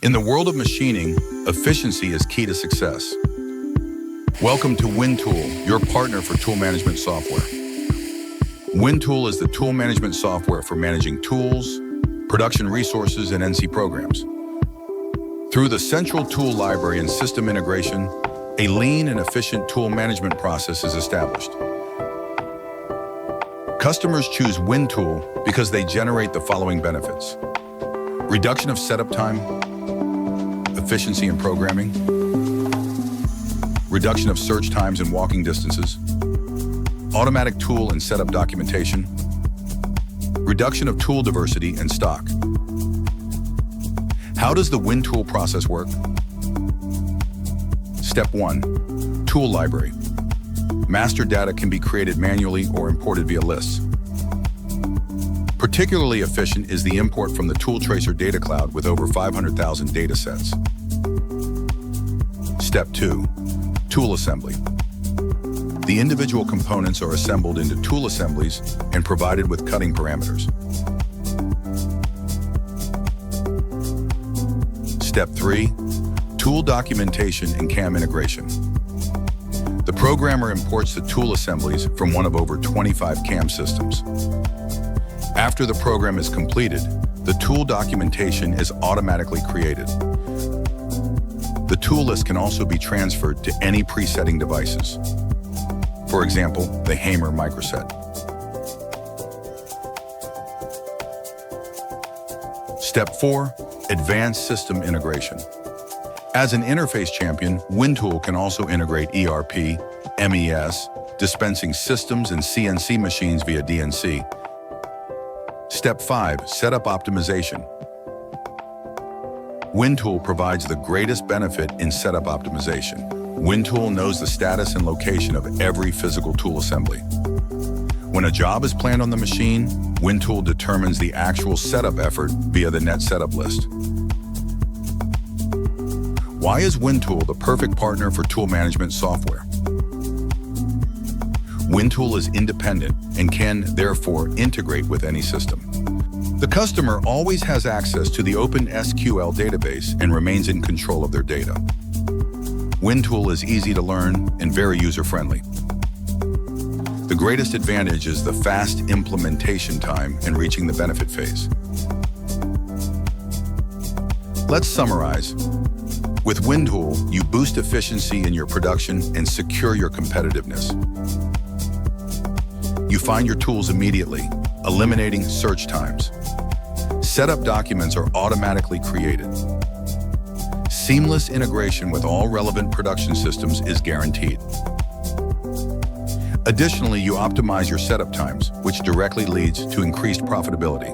In the world of machining, efficiency is key to success. Welcome to Wintool, your partner for tool management software. Wintool is the tool management software for managing tools, production resources, and NC programs. Through the central tool library and system integration, a lean and efficient tool management process is established. Customers choose Wintool because they generate the following benefits: reduction of setup time, efficiency in programming, reduction of search times and walking distances, automatic tool and setup documentation, reduction of tool diversity and stock. How does the Wintool process work? Step 1. Tool library. Master data can be created manually or imported via lists. Particularly efficient is the import from the Tool Tracer data cloud with over 500,000 data sets. Step 2. Tool assembly. The individual components are assembled into tool assemblies and provided with cutting parameters. Step 3. Tool documentation and CAM integration. The programmer imports the tool assemblies from one of over 25 CAM systems. After the program is completed, the tool documentation is automatically created. The tool list can also be transferred to any presetting devices. For example, the Haimer microset. Step 4. Advanced system integration. As an interface champion, Wintool can also integrate ERP, MES, dispensing systems and CNC machines via DNC. Step 5. Setup optimization. Wintool provides the greatest benefit in setup optimization. Wintool knows the status and location of every physical tool assembly. When a job is planned on the machine, Wintool determines the actual setup effort via the net setup list. Why is Wintool the perfect partner for tool management software? Wintool is independent and can, therefore, integrate with any system. The customer always has access to the open SQL database and remains in control of their data. Wintool is easy to learn and very user-friendly. The greatest advantage is the fast implementation time and reaching the benefit phase. Let's summarize. With Wintool, you boost efficiency in your production and secure your competitiveness. You find your tools immediately, eliminating search times. Setup documents are automatically created. Seamless integration with all relevant production systems is guaranteed. Additionally, you optimize your setup times, which directly leads to increased profitability.